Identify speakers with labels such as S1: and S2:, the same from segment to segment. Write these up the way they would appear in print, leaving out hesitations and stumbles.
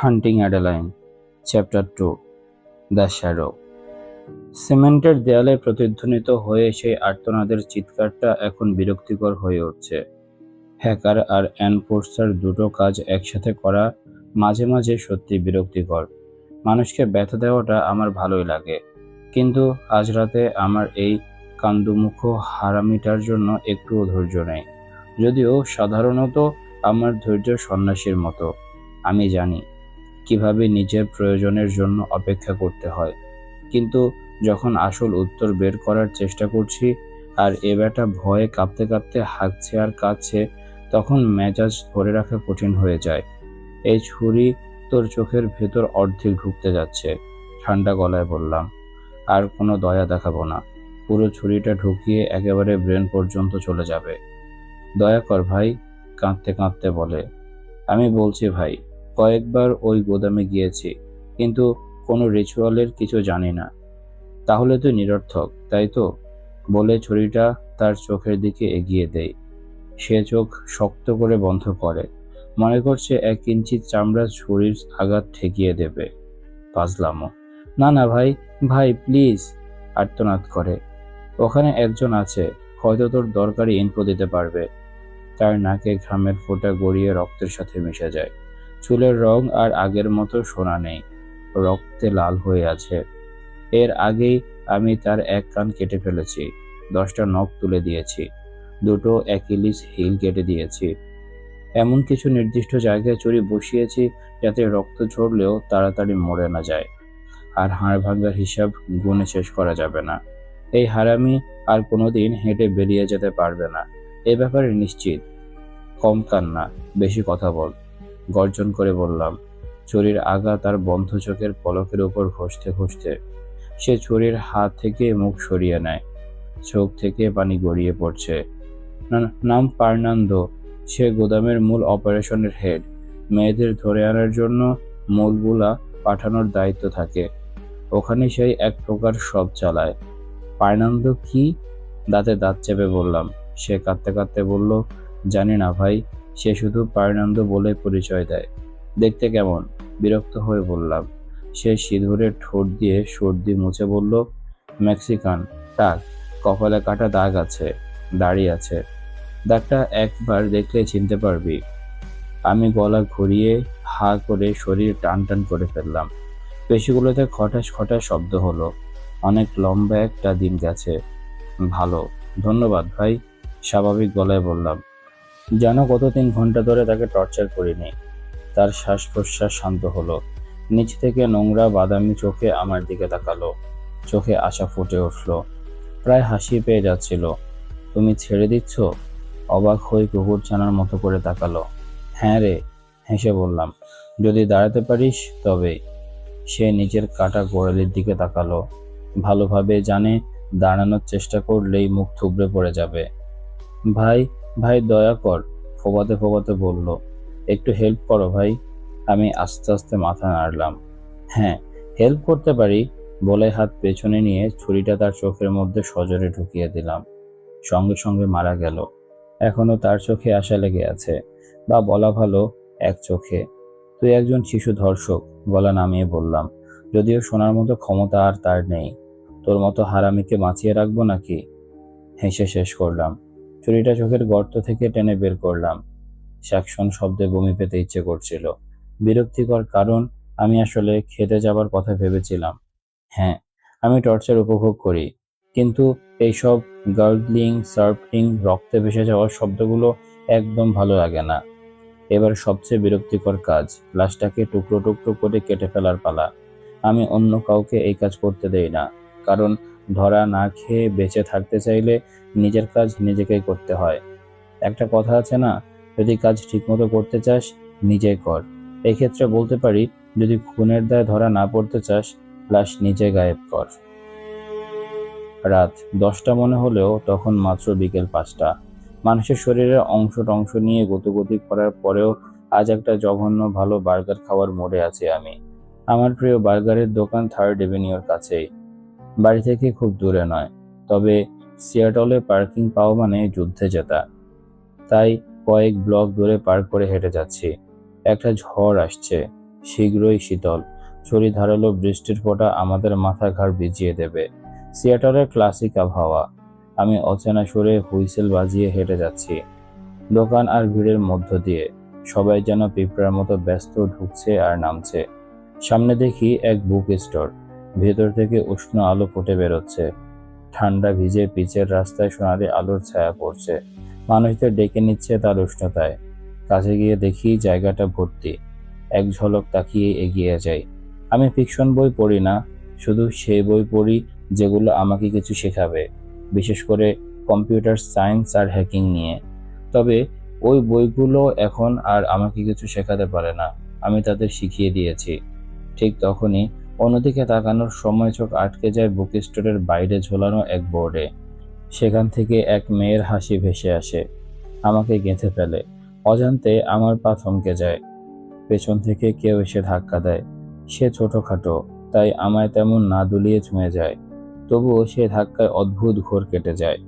S1: Hunting Adeline chapter 2 the shadow. সিমেন্টের দেয়ালে প্রতিধ্বনিত হয়ে সেই আর্তনাদের চিৎকারটা এখন বিরক্তিকর হয়ে উঠছে। হ্যাকার আর এনফোর্সার দুটো কাজ একসাথে করা মাঝে মাঝে সত্যি বিরক্তিকর। মানুষকে ব্যথা দেওয়াটা আমার ভালোই লাগে, কিন্তু আজ রাতে আমার এই কান্দুমুখ হারামিটার জন্য একটুও ধৈর্য নেই। যদিও সাধারণত আমার ধৈর্য সন্ন্যাসীর মতো। আমি জানি কিভাবে নিজের প্রয়োজনের জন্য অপেক্ষা করতে হয়, কিন্তু যখন আসল উত্তর বের করার চেষ্টা করছি আর এ বেটা ভয়ে কাঁপতে কাঁপতে হাঁকছে আর কাঁদছে, তখন মেজাজ ধরে রাখা কঠিন হয়ে যায়। এই ছুরি তোর চোখের ভেতর অর্ধেক ঢুকতে যাচ্ছে, ঠান্ডা গলায় বললাম। আর কোনো দয়া দেখাবো না, পুরো ছুরিটা ঢুকিয়ে একেবারে ব্রেন পর্যন্ত চলে যাবে। দয়া কর ভাই, কাঁদতে কাঁদতে বলে। আমি বলছি ভাই, কয়েকবার ওই গোদামে গিয়েছি, কিন্তু কোনো রিচুয়ালের কিছু জানি না। তাহলে তুই নিরর্থক, তাই তো? বলে ছুরিটা তার চোখের দিকে এগিয়ে দেয়। সে চোখ শক্ত করে বন্ধ করে, মনে করছে 1 ইঞ্চি চামড়া ছুরির আঘাত ঠেকিয়ে দেবে। ফাজলামো। না না ভাই, ভাই প্লিজ, আর্তনাদ করে। ওখানে একজন আছে, হয়তো তোর দরকারি ইনফো দিতে পারবে। তার নাকে ঘামের ফোঁটা গড়িয়ে রক্তের সাথে মিশে যায়। চুলের রং আর আগের মতো সোনা নেই, রক্তে লাল হয়ে আছে। এর আগেই আমি তার এক কান কেটে ফেলেছি, 10টা নখ তুলে দিয়েছি, দুটো অ্যাকিলিস হিল কেটে দিয়েছি। এমন কিছু নির্দিষ্ট জায়গায় ছুরি বসিয়েছি যাতে রক্ত ঝরলেও তাড়াতাড়ি মরে না যায়। আর হাড় ভাঙার হিসাব গুণে শেষ করা যাবে না। এই হারামি আর কোনোদিন হেঁটে বেরিয়ে যেতে পারবে না, এ ব্যাপারে নিশ্চিত। কম কান্না, বেশি কথা বল, গর্জন করে বললাম। ছুরির আগা তার বন্ধ চোখের পলকের উপর ঘষতে ঘষতে সে ছুরির হাত থেকে মুখ সরিয়ে নেয়। চোখ থেকে পানি গড়িয়ে পড়ছে। নাম ফার্নান্দো। সে গোদামের মূল অপারেশনের হেড। মেয়েদের ধরে আনার জন্য মূলগুলা পাঠানোর দায়িত্ব থাকে। ওখানে সেই এক প্রকার সব চালায়। ফার্নান্দো কি? দাঁতে দাঁত চেপে বললাম। সে কাঁদতে কাঁদতে বলল, জানি না ভাই, সে শুধু ফার্নান্দো বলে পরিচয় দেয়। দেখতে কেমন? বিরক্ত হয়ে বললাম। সে সিঁদুরের ঠোঁট দিয়ে সর্দি মুছে বলল, মেক্সিকান টাক, কপালে কাটা দাগ আছে, দাড়ি আছে। দাগটা একবার দেখলে চিনতে পারবি। আমি গলা ঘুরিয়ে হা করে শরীর টান টান করে ফেললাম। পেশিগুলোতে খটাস খটাস শব্দ হলো। অনেক লম্বা একটা দিন গেছে। ভালো, ধন্যবাদ ভাই, স্বাভাবিক গলায় বললাম। জানো, গত 3 ঘন্টা ধরে তাকে টর্চার করিনি। তার শ্বাস প্রশ্বাস শান্ত হলো। নিচ থেকে নোংরা বাদামি চোখে আমার দিকে তাকালো। চোখে আশা ফুটে উঠল, প্রায় হাসি পেয়ে যাচ্ছিল। তুমি ছেড়ে দিচ্ছ? অবাক হয়ে কুকুর ছানার মতো করে তাকালো। হ্যাঁ রে, হেসে বললাম। যদি দাঁড়াতে পারিস তবে। সে নিজের কাটা গোড়ালির দিকে তাকালো। ভালোভাবে জানে দাঁড়ানোর চেষ্টা করলেই মুখ থুবড়ে পড়ে যাবে। ভাই, ভাই দয়া কর, ফোবাতে ফোবাতে বলল। একটু হেল্প করো ভাই। আমি আস্তে আস্তে মাথা নাড়লাম। হ্যাঁ, হেল্প করতে পারি, বলে হাত পেছনে নিয়ে ছুরিটা তার চোখের মধ্যে সজোরে ঢুকিয়ে দিলাম। সঙ্গে সঙ্গে মারা গেল। এখনো তার চোখে আশা লেগে আছে, বা বলা ভালো, এক চোখে। তুই একজন শিশু ধর্ষক, গলা নামিয়ে বললাম। যদিও শোনার মতো ক্ষমতা আর তার নেই। তোর মতো হারামিকে বাঁচিয়ে রাখবো নাকি? হেসে শেষ করলাম। ছুরিটা চোখের গর্ত থেকে টেনে বের করলাম। শ্যাকশন শব্দে বমি পেতে ইচ্ছে করছিল। বিরক্তিকর কারণ, আমি আসলে খেতে যাবার কথা ভেবেছিলাম। হ্যাঁ, আমি টর্চার উপভোগ করি, কিন্তু এইসব গার্গলিং, সার্ফিং, রক্তে ভেসে যাওয়ার শব্দগুলো একদম ভালো লাগে না। এবার সবচেয়ে বিরক্তিকর কাজ, লাশটাকে টুকরো টুকরো করে কেটে ফেলার পালা। আমি অন্য কাউকে এই কাজ করতে দেই না, কারণ ধরা না খেয়ে বেঁচে থাকতে চাইলে নিজের কাজ নিজেকেই করতে হয়। একটা কথা আছে না, যদি কাজ ঠিকমতো করতে চাস নিজে কর। এই ক্ষেত্রে বলতে পারি, যদি খুনের দায়ে ধরা না পড়তে চাস, লাশ নিজে গায়েব কর। রাত 10টা মনে হলেও তখন মাত্র বিকেল 5টা। মানুষের শরীরের অংশ টংশ নিয়ে গতিগতি করার পরেও আজ একটা জঘন্য ভালো বার্গার খাওয়ার মোডে আছি আমি। আমার প্রিয় বার্গারের দোকান 3rd এভিনিউর কাছেই। বাড়ি থেকে খুব দূরে নয়, তবে সিয়াটলে পার্কিং পাওয়া মানে যুদ্ধে জেতা। তাই কয়েক ব্লক দূরে পার্ক করে হেঁটে যাচ্ছি। একটা ঝড় আসছে, শীঘ্রই শীতল ছড়ি ধারালো বৃষ্টির ফোঁটা আমাদের মাথা ঘাড় ভিজিয়ে দেবে। সিয়াটলের ক্লাসিক আবহাওয়া। আমি অচেনা সুরে হুইসেল বাজিয়ে হেঁটে যাচ্ছি দোকান আর ভিড়ের মধ্য দিয়ে। সবাই যেন পিঁপড়ার মতো ব্যস্ত, ঢুকছে আর নামছে। সামনে দেখি এক বুক স্টোর। ভেতর থেকে উষ্ণ আলো ফুটে বেরোচ্ছে। ঠান্ডা ভিজে পিচের রাস্তায় সোনালি আলোর ছায়া পড়ছে। মানুষদের ডেকে নিচ্ছে তার উষ্ণতায়। কাছে গিয়ে দেখি জায়গাটা ভর্তি। এক ঝলক তাকিয়ে এগিয়ে যাই। আমি ফিকশন বই পড়ি না, শুধু সেই বই পড়ি যেগুলো আমাকে কিছু শেখাবে, বিশেষ করে কম্পিউটার সায়েন্স আর হ্যাকিং নিয়ে। তবে ওই বইগুলো এখন আর আমাকে কিছু শেখাতে পারে না, আমি তাদের শিখিয়ে দিয়েছি। ঠিক তখনই অন্যদিকে তাকানোর সময় চোখ আটকে যায় বুক স্টোরের বাইরে ঝোলানো এক বোর্ডে। সেখান থেকে এক মেয়ের হাসি ভেসে আসে, আমাকে গেঁথে ফেলে। অজান্তে আমার পা থমকে যায়। পেছন থেকে কেউ এসে ধাক্কা দেয়। সে ছোটখাটো, তাই আমায় তেমন না দুলিয়ে ছুঁয়ে যায়। তবুও সে ধাক্কায় অদ্ভুত ঘোর কেটে যায়।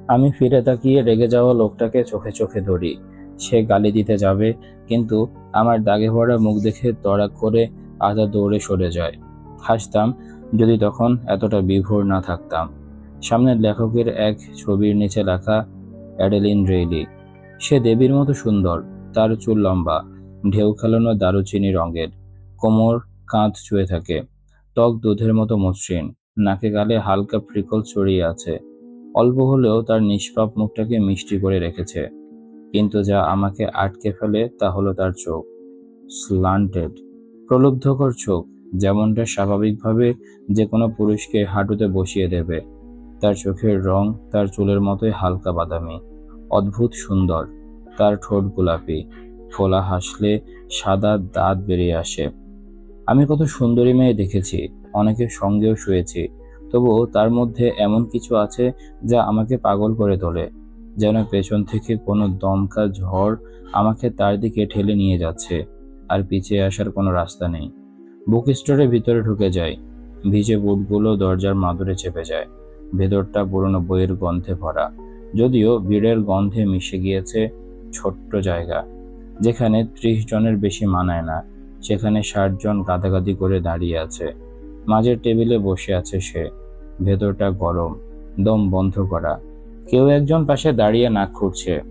S1: আমি ফিরে তাকিয়ে রেগে যাওয়া লোকটাকে চোখে চোখে ধরি। সে গালি দিতে যাবে, কিন্তু আমার দাগে ভরা মুখ দেখে তড়াক করে আধা দৌড়ে সরে যায়। হাসতাম যদি তখন এতটা বিভোর না থাকতাম। সামনের লেখকের এক ছবির নিচে লেখা অ্যাডেলিন রেইলি। সে দেবীর মতো সুন্দর। তার চুল লম্বা, ঢেউ খেলানো দারুচিনি রঙের, কোমর কাঁধ ছুঁয়ে থাকে, ত্বক দুধের মতো মসৃণ, নাকে গালে হালকা ফ্রিকল ছড়িয়ে আছে। অল্প হলেও তার নিষ্পাপ মুখটাকে মিষ্টি করে রেখেছে। কিন্তু যা আমাকে আটকে ফেলে তা হলো তার চোখ। স্লান্টেড, প্রলুব্ধকর চোখ, যেমনটা স্বাভাবিকভাবে যে কোনো পুরুষকে হাঁটুতে বসিয়ে দেবে। তার চোখের রং তার চুলের মতোই হালকা বাদামি, অদ্ভুত সুন্দর। তার ঠোঁট গোলাপি, ফোলা হাসলে সাদা দাঁত বেরিয়ে আসে। আমি কত সুন্দরী মেয়ে দেখেছি, অনেকের সঙ্গেও শুয়েছি, তবুও তার মধ্যে এমন কিছু আছে যা আমাকে পাগল করে তোলে। যেন পেছন থেকে কোনো দমকা ঝড় আমাকে তার দিকে ঠেলে নিয়ে যাচ্ছে, আর পিছিয়ে আসার কোনো রাস্তা নেই। বুক স্টোরের ভিতরে ঢুকে যাই। ভিজে বুটগুলো দরজার মাদুরে চেপে যায়। ভেতরটা পুরনো বইয়ের গন্ধে ভরা, যদিও ভিড়ের গন্ধে মিশে গিয়েছে। ছোট্ট জায়গা, যেখানে 30 জনের বেশি মানায় না, সেখানে 60 জন গাদাগাদি করে দাঁড়িয়ে আছে। মাঝের টেবিলে বসে আছে সে। ভেতরটা গরম, দম বন্ধ করা। কেউ একজন পাশে দাঁড়িয়ে নাক খুঁড়ছে।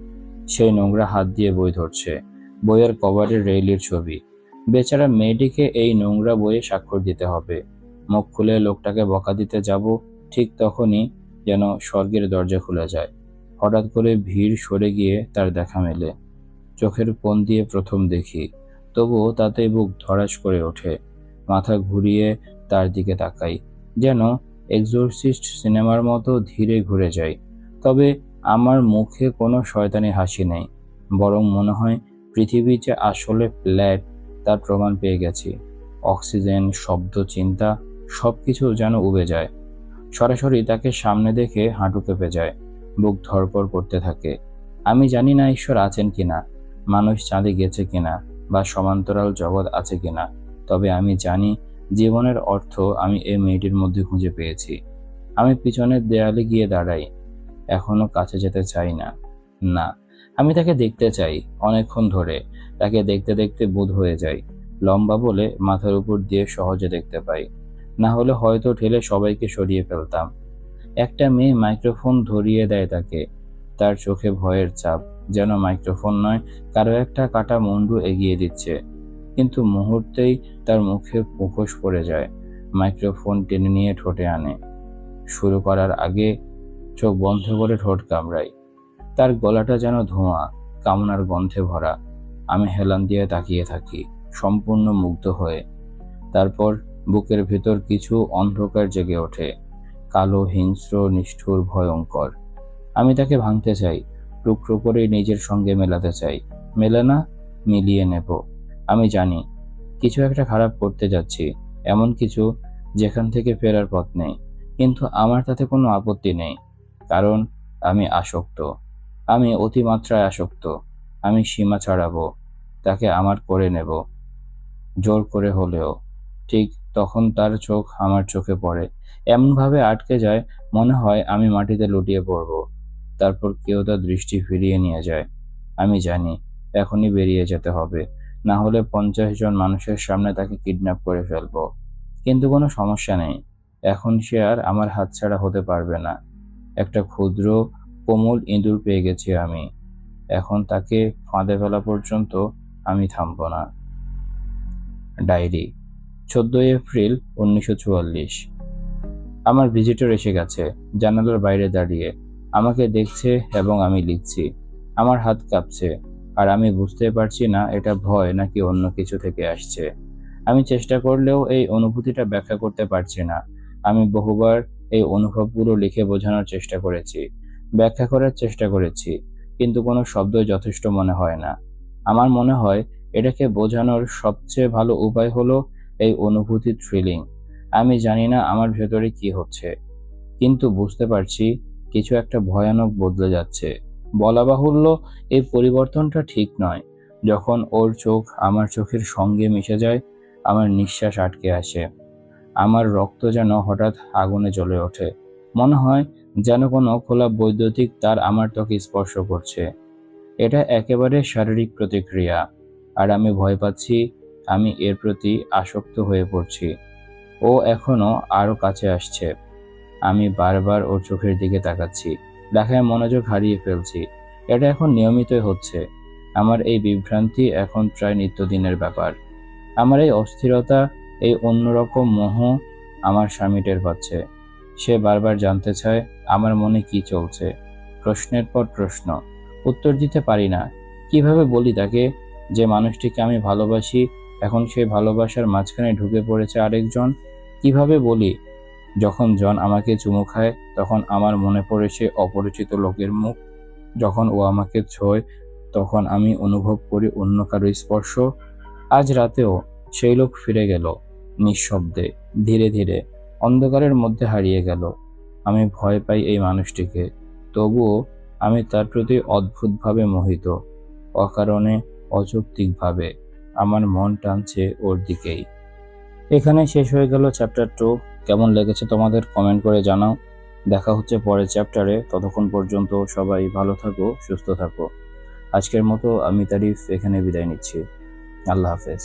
S1: সেই নোংরা হাত দিয়ে বই ধরছে। বইয়ের কভারে রেইলির ছবি। বেচারা মেয়েটিকে এই নোংরা বইয়ে স্বাক্ষর দিতে হবে। মুখ খুলে লোকটাকে বকা দিতে যাব, ঠিক তখনই যেন স্বর্গের দরজা খুলে যায়। হঠাৎ করে ভিড় সরে গিয়ে তার দেখা মেলে। চোখের কোণ দিয়ে প্রথম দেখি, তবুও তাতে বুক ধড়াস করে ওঠে। মাথা ঘুরিয়ে তার দিকে তাকাই, যেন এক্সোরসিস্ট সিনেমার মতো ধীরে ঘুরে যাই। তবে আমার মুখে কোনো শয়তানি হাসি নেই, বরং মনে হয় পৃথিবী যে আসলে ফ্ল্যাট তার প্রমাণ পেয়ে গেছি। অক্সিজেন, শব্দ, চিন্তা সবকিছু যেন উবে যায়। সরাসরি তাকে সামনে দেখে হাঁটু কেঁপে যায়, বুক ধড়ফড় করতে থাকে। আমি জানি না ঈশ্বর আছেন কিনা, মানুষ চাঁদে গেছে কিনা, বা সমান্তরাল জগৎ আছে কিনা, তবে আমি জানি জীবনের অর্থ আমি এই মেয়েটির মধ্যে খুঁজে পেয়েছি। আমি পিছনের দেয়ালে গিয়ে দাঁড়াই। এখনো কাছে যেতে চাই না, না, আমি তাকে দেখতে চাই অনেকক্ষণ ধরে। তাকে দেখতে দেখতে বোধ হয়ে যাই, লম্বা বলে মাথার উপর দিয়ে সহজে দেখতে পাই, না হলে হয়তো ঠেলে সবাইকে সরিয়ে ফেলতাম। একটা মেয়ে মাইক্রোফোন ধরিয়ে দেয় তাকে। তার চোখে ভয়ের চাপ, যেন মাইক্রোফোন নয়, কারো একটা কাটা মুন্ডু এগিয়ে দিচ্ছে। কিন্তু মুহূর্তেই তার মুখে মুখোশ পড়ে যায়। মাইক্রোফোন টেনে নিয়ে ঠোঁটে আনে। শুরু করার আগে চোখ বন্ধ করে ঠোঁট কামড়াই। তার গলাটা যেন ধোঁয়া, কামনার গন্ধে ভরা। আমি হেলান দিয়ে তাকিয়ে থাকি, সম্পূর্ণ মুগ্ধ হয়ে। তারপর বুকের ভেতর কিছু অন্ধকার জেগে ওঠে, কালো, হিংস্র, নিষ্ঠুর, ভয়ঙ্কর। আমি তাকে ভাঙতে চাই, টুকরো করে নিজের সঙ্গে মেলাতে চাই। মেলে না, মিলিয়ে নেব। আমি জানি কিছু একটা খারাপ করতে যাচ্ছি, এমন কিছু যেখান থেকে ফেরার পথ নেই। কিন্তু আমার তাতে কোনো আপত্তি নেই, কারণ আমি আসক্ত। আমি অতিমাত্রায় আসক্ত। আমি সীমা ছাড়াবো, তাকে আমার করে নেব, জোর করে হলেও। ঠিক তখন তার চোখ আমার চোখে পড়ে, এমনভাবে আটকে যায় মনে হয় আমি মাটিতে লুটিয়ে পড়ব। তারপর কেউ তার দৃষ্টি ফিরিয়ে নিয়ে যায়। আমি জানি এখনই বেরিয়ে যেতে হবে, না হলে 50 জন মানুষের সামনে তাকে কিডন্যাপ করে ফেলবো। কিন্তু কোনো সমস্যা নেই, এখন সে আর আমার হাতছাড়া হতে পারবে না। একটা ক্ষুদ্র কোমল ইঁদুর পেয়ে গেছি আমি। এখন তাকে ফাঁদে ফেলা পর্যন্ত আমি থামব না। Diary, 14 April 1944। আমার ভিজিটর এসে গেছে। জানালার বাইরে দাঁড়িয়ে আমাকে দেখছে এবং আমি লিখছি। আমার হাত কাঁপছে, আর আমি বুঝতে পারছি না এটা ভয় নাকি অন্য কিছু থেকে আসছে। আমি চেষ্টা করলেও এই অনুভূতিটা ব্যাখ্যা করতে পারছি না। আমি বহুবার এই অনুভবগুলো লিখে বোঝানোর চেষ্টা করেছি, ব্যাখ্যা করার চেষ্টা করেছি, কিন্তু কোনো শব্দই যথেষ্ট মনে হয় না। আমার মনে হয় এটাকে বোঝানোর সবচেয়ে ভালো উপায় হলো এই অনুভূতির থ্রিলিং। আমি জানি না আমার ভেতরে কি হচ্ছে, কিন্তু বুঝতে পারছি কিছু একটা ভয়ানক বদলে যাচ্ছে। বলা বাহুল্য, এই পরিবর্তনটা ঠিক নয়। যখন ওর চোখ আমার চোখের সঙ্গে মিশে যায়, আমার নিঃশ্বাস আটকে আসে। আমার রক্ত যেন হঠাৎ আগুনে জ্বলে ওঠে। মনে হয় যেন কোনো খোলা বৈদ্যুতিক তার আমার ত্বকে স্পর্শ করছে। এটা একেবারে শারীরিক প্রতিক্রিয়া, আর আমি ভয় পাচ্ছি আমি এর প্রতি আসক্ত হয়ে পড়ছি। ও এখনো আরো কাছে আসছে। আমি বারবার ওর চোখের দিকে তাকাচ্ছি, লেখায় মনোযোগ হারিয়ে ফেলছি। এটা এখন নিয়মিতই হচ্ছে। আমার এই বিভ্রান্তি এখন প্রায় নিত্যদিনের ব্যাপার। আমার এই অস্থিরতা, এই অন্যরকম মোহ আমার স্বামী টের পাচ্ছে। সে বারবার জানতে চায় আমার মনে কি চলছে। প্রশ্নের পর প্রশ্ন, উত্তর দিতে পারি না। কিভাবে বলি তাকে যে মানুষটিকে আমি ভালোবাসি এখন সেই ভালোবাসার মাঝখানে ঢুকে পড়েছে আরেকজন? কিভাবে বলি যখন জন আমাকে চুমু খায় তখন আমার মনে পড়ে সে অপরিচিত লোকের মুখ? যখন ও আমাকে ছোঁয় তখন আমি অনুভব করি অন্য কারো স্পর্শ। আজ রাতেও সেই লোক ফিরে গেল, নিঃশব্দে, ধীরে ধীরে, অন্ধকারের মধ্যে হারিয়ে গেল। আমি ভয় পাই এই মানুষটিকে, তবুও আমি তার প্রতি অদ্ভুতভাবে মোহিত। অকারণে, অযৌক্তিকভাবে আমার মন টানছে ওর দিকেই। এখানে শেষ হয়ে গেল চ্যাপ্টার 2। কেমন লেগেছে তোমাদের কমেন্ট করে জানাও। দেখা হচ্ছে পরের চ্যাপ্টারে। ততক্ষণ পর্যন্ত সবাই ভালো থাকো, সুস্থ থাকো। আজকের মতো আমি তারিফ এখানে বিদায় নিচ্ছি। আল্লাহ হাফেজ।